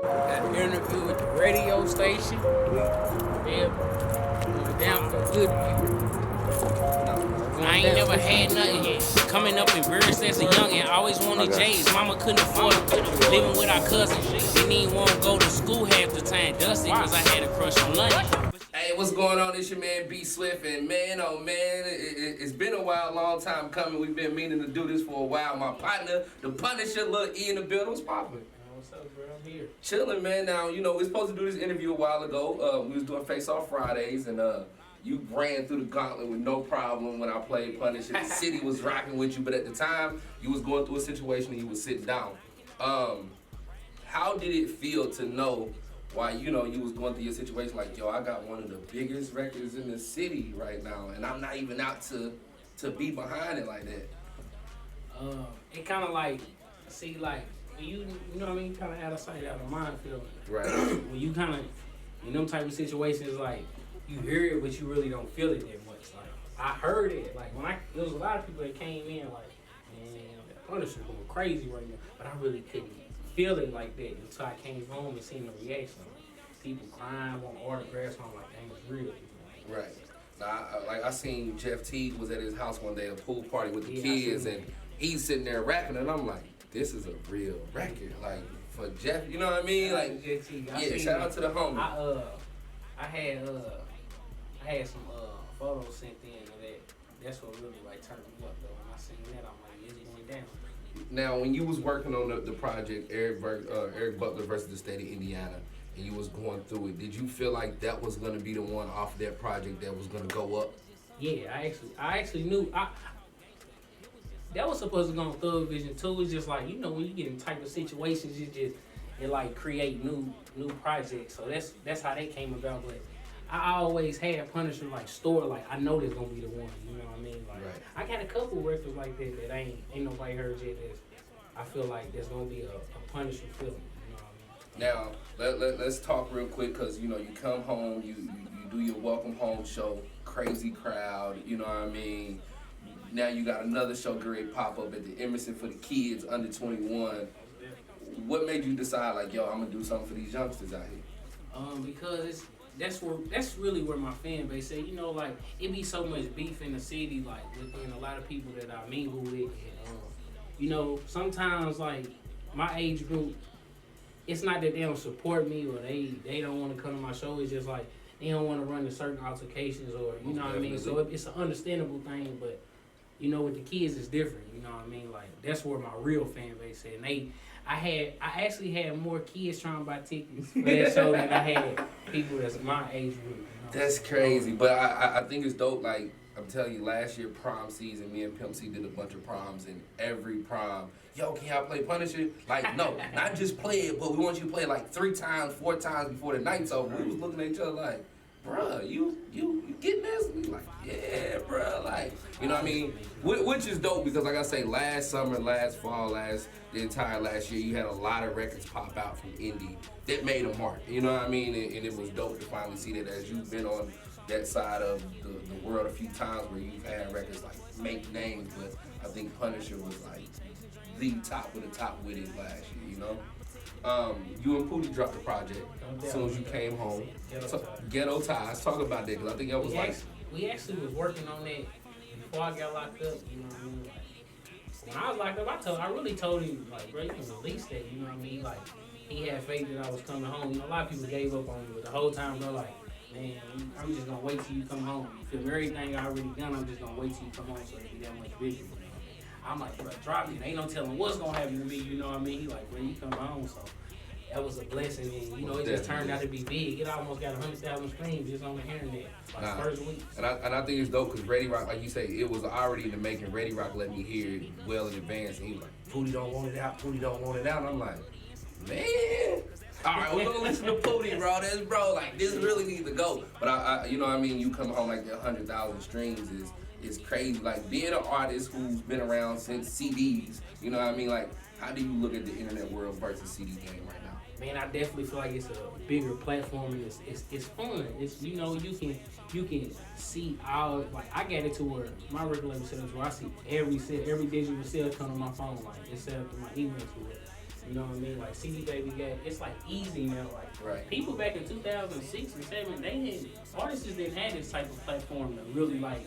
Got an interview with the radio station. Yeah, going down for good people. I ain't never had nothing yet. Coming up in Burris as a youngin', always wanted J's. Mama couldn't afford them. Living with our cousin. Didn't even want to go to school half the time. Dusty, cause I had a crush on London. Hey, what's going on? It's your man B Swift, and man, oh man, it's been a while, long time coming. We've been meaning to do this for a while. My partner, the Punisher, Lil E in the building. What's poppin'? What's up, bro? I'm here. Chilling, man. Now, we were supposed to do this interview a while ago. We was doing Face Off Fridays, and you ran through the gauntlet with no problem when I played Punisher. The city was rocking with you, but at the time, you was going through a situation and you was sitting down. How did it feel to know why, you was going through your situation like, yo, I got one of the biggest records in the city right now, and I'm not even out to be behind it like that? It kind of like, see, like, you know what I mean? Kind of out of sight, out of mind feeling. Right. When you kind of, in them type of situations, like, you hear it, but you really don't feel it that much. Like, I heard it. Like, there was a lot of people that came in, like, man, that Punisher going crazy right now. But I really couldn't feel it like that until I came home and seen the reaction. Like, people crying, wanting autographs. I'm like, dang, it's real. Right. Now, I seen Jeff Teague was at his house one day, a pool party with the kids, and he's sitting there rapping, and I'm like, this is a real record. Like, for Jeff, you know what I mean? Like, yeah, shout out to the homie. I had some photos sent in of that. That's what really like turned me up though. When I seen that, I'm like, it's going down. Now, when you was working on the project, Eric Butler versus the state of Indiana, and you was going through it, did you feel like that was gonna be the one off that project that was gonna go up? Yeah, I actually knew. That was supposed to go on Thug Vision too. It's just like, when you get in type of situations, it like create new projects. So that's how that came about. But I always had Punisher like stored, like I know this gonna be the one. You know what I mean? Like right. I got a couple records like that ain't nobody heard yet. I feel like there's gonna be a Punisher film. You know what I Now mean? let's talk real quick, because you come home, you do your welcome home show, crazy crowd. You know what I mean? Now you got another show great pop up at the Emerson for the kids under 21. What made you decide like, yo, I'm gonna do something for these youngsters out here? Because that's really where my fan base say, like it be so much beef in the city, like within a lot of people that I mingle with, and sometimes like my age group, it's not that they don't support me or they don't want to come to my show. It's just like they don't want to run to certain altercations, or you know what I mean. So it's an understandable thing, but with the kids it's different. You know what I mean? Like that's where my real fan base is. And I actually had more kids trying to buy tickets for that show than I had people that's my age group. That's crazy, but I think it's dope. Like I'm telling you, last year prom season, me and Pimp C did a bunch of proms, and every prom, yo, can y'all play Punisher? Like, no, not just play it, but we want you to play it like 3 times, 4 times before the night's over. We was looking at each other like, bruh, you getting this? We like, yeah, bruh, like, you know what I mean? Which is dope because, like I say, last summer, last fall, the entire last year, you had a lot of records pop out from indie that made a mark. You know what I mean? And it was dope to finally see that, as you've been on that side of the world a few times where you've had records like make names, but I think Punisher was like the top of the top with it last year, You and Pootie dropped the project as soon as you came home. Ghetto Ties. Talk about that, because I think that was we actually was working on that before I got locked up. You know what I mean? Like, when I was locked up, I really told him like, bro, you can release that. You know what I mean? Like he had faith that I was coming home. A lot of people gave up on me, but the whole time, bro, like, man, I'm just gonna wait till you come home. You feel everything I already done. I'm just gonna wait till you come home so it be that much bigger. I'm like, bro, drop it. Ain't no telling what's gonna happen to me. You know what I mean? He like, bro, you come home, so. That was a blessing, and it just turned out to be big. It almost got 100,000 streams just on the internet, first week. And I think it's dope because Ready Rock, like you say, it was already in the making. Ready Rock let me hear it well in advance, and he was like, Pootie don't want it out, Pootie don't want it out. And I'm like, man, all right, we're gonna listen to Pootie, bro. Like this really needs to go. But I you know what I mean? You come home like that 100,000 streams is crazy. Like being an artist who's been around since CDs, you know what I mean? Like, how do you look at the internet world versus CD game right now? Man, I definitely feel like it's a bigger platform, and it's fun. It's you can see all, like I got it to where my record label set up where I see every digital sale come on my phone, like it's set up to my email to it. You know what I mean? Like CD Baby it's like easy now. Like Right. people back in 2006 and 7, artists didn't have this type of platform to really like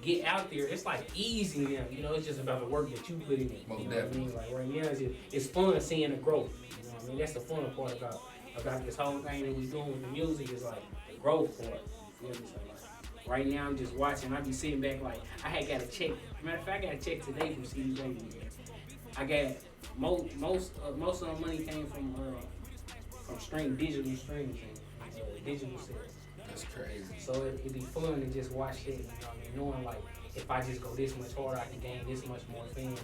get out there. It's like easy now. You know, it's just about the work that you put in it. Most You know what I mean? Like right now, it's fun seeing the growth. You know what I mean? That's the fun part about this whole thing that we doing with the music is like the growth part. You know what I'm saying? Like, right now, I'm just watching. I be sitting back like I had got a check. Matter of fact, I got a check today from CD Baby. I got most of the money came from digital streams and digital sales. That's crazy. So it'd be fun to just watch that, you know what I mean? Knowing like if I just go this much harder, I can gain this much more fans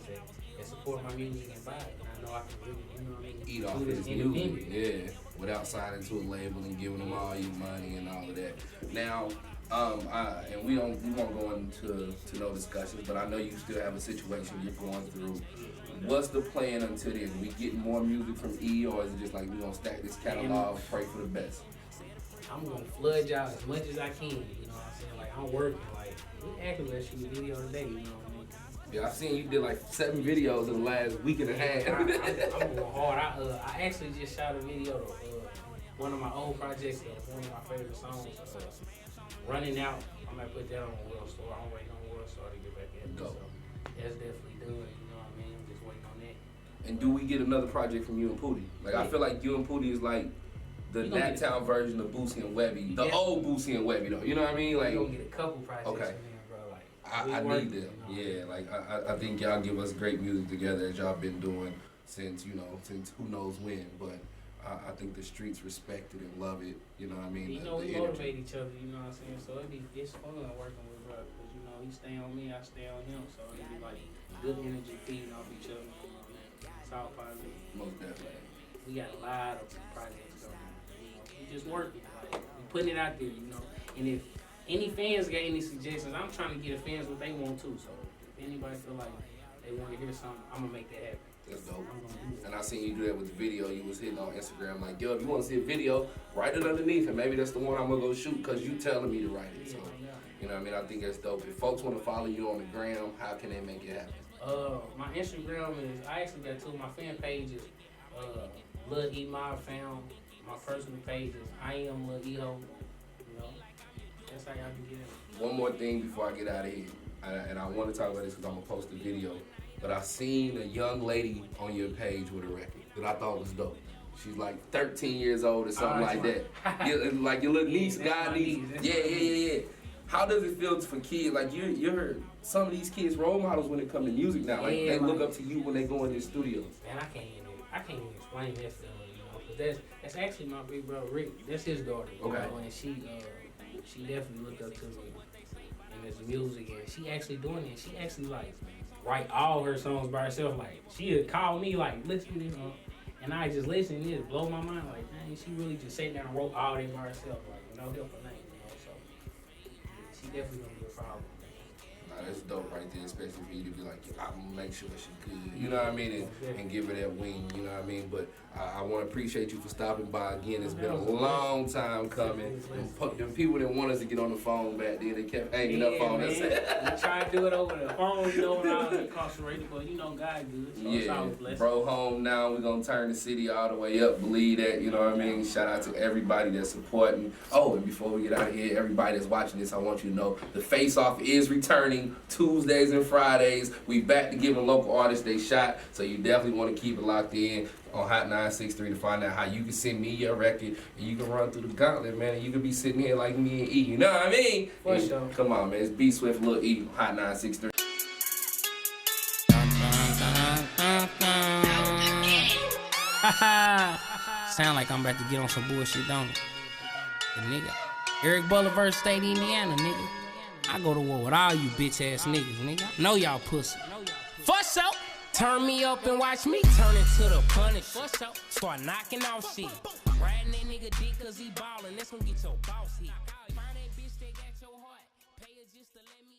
and support my music and buy it. And I know I can really, you know what I mean? Eat off his music, yeah, without signing to a label and giving them all your money and all of that. Now, and we won't go into no discussions, but I know you still have a situation you're going through. What's the plan until then? We getting more music from E, or is it just like we gonna stack this catalog, pray for the best? I'm gonna flood y'all as much as I can. You know what I'm saying? Like I'm working. Like we actually shoot a video today. You know what I mean? Yeah, I've seen you did like 7 videos in the last week and a half. I'm going hard. I actually just shot a video of one of my old projects, one of my favorite songs, Running Out. I'm gonna put that on World Star. I'm waiting on World Star to get back in. So that's definitely done. You know what I mean? I'm just waiting on that. And do we get another project from you and Pootie? Like I feel like you and Pootie is like the Nat-Town version of Boosie and Webby, the old Boosie and Webby though. You know what I mean? Like we gonna get a couple projects from them, bro. Like I need them. Yeah, like I think y'all give us great music together as y'all been doing since who knows when. But I think the streets respect it and love it. You know what I mean? You know, we motivate each other. You know what I'm saying? So it's fun working with bro, because you know he stay on me, I stay on him. So it be like good energy feeding off each other. You know what I mean? It's all positive. Most definitely. We got a lot of projects going. We just working, like we putting it out there, you know. And if any fans got any suggestions, I'm trying to get the fans what they want too. So if anybody feel like they want to hear something, I'm gonna make that happen. That's dope. And I seen you do that with the video. You was hitting on Instagram like, yo, if you want to see a video, write it underneath, and maybe that's the one I'm gonna go shoot because you telling me to write it. So you know what I mean? I think that's dope. If folks want to follow you on the gram, how can they make it happen? My Instagram is, I actually got 2 of my fan pages. Lil E MobFam. My personal page is I am Lil E Ho. You know, that's how y'all can get it. One more thing before I get out of here, and I want to talk about this because I'm gonna post a video. But I seen a young lady on your page with a record that I thought was dope. She's like 13 years old or something like that. Like your little niece, niece. Yeah. How does it feel for kids? Like you're some of these kids role models when it comes to music now. Like they look up to you when they go in the studio. Man, I can't even explain that feeling, you know, because that's actually my big brother Rick. That's his daughter. You know, and she definitely looked up to me in this music, and she actually doing it. She actually like write all her songs by herself. Like she'd call me like, listen to this, and I just listen and it blow my mind. Like, dang, she really just sat down and wrote all that by herself, like no help or nothing. So she definitely gonna be a problem. Nah, that's dope right there, especially for you to be like, I'm gonna make sure she good. You know what I mean? And give her that wing. You know what I mean? But I want to appreciate you for stopping by again. It's been a long time coming. Them people that want us to get on the phone back then, they kept hanging up on us. We try to do it over the phone, you know, when I was incarcerated, but you know, God good. So it's all a blessing. Bro, home now. We're gonna turn the city all the way up. Believe that. You know what I mean? Shout out to everybody that's supporting. Oh, and before we get out of here, everybody that's watching this, I want you to know the Face Off is returning Tuesdays and Fridays. We back to giving local artists they shot, so you definitely want to keep it locked in on Hot 963 to find out how you can send me your record and you can run through the gauntlet, man, and you can be sitting here like me and E, you know what I mean? For sure. Come on, man, it's B Swift, Lil E, Hot 963. Sound like I'm about to get on some bullshit, don't it? The nigga, Eric Boulevard State, Indiana, nigga. I go to war with all you bitch ass niggas, nigga. Know y'all pussy. For sure. Turn me up and watch me turn into the Punisher. Start knocking off shit. Riding that nigga dick cause he ballin'. That's gonna get your boss hit. Find that bitch that got your heart. Pay her just to let me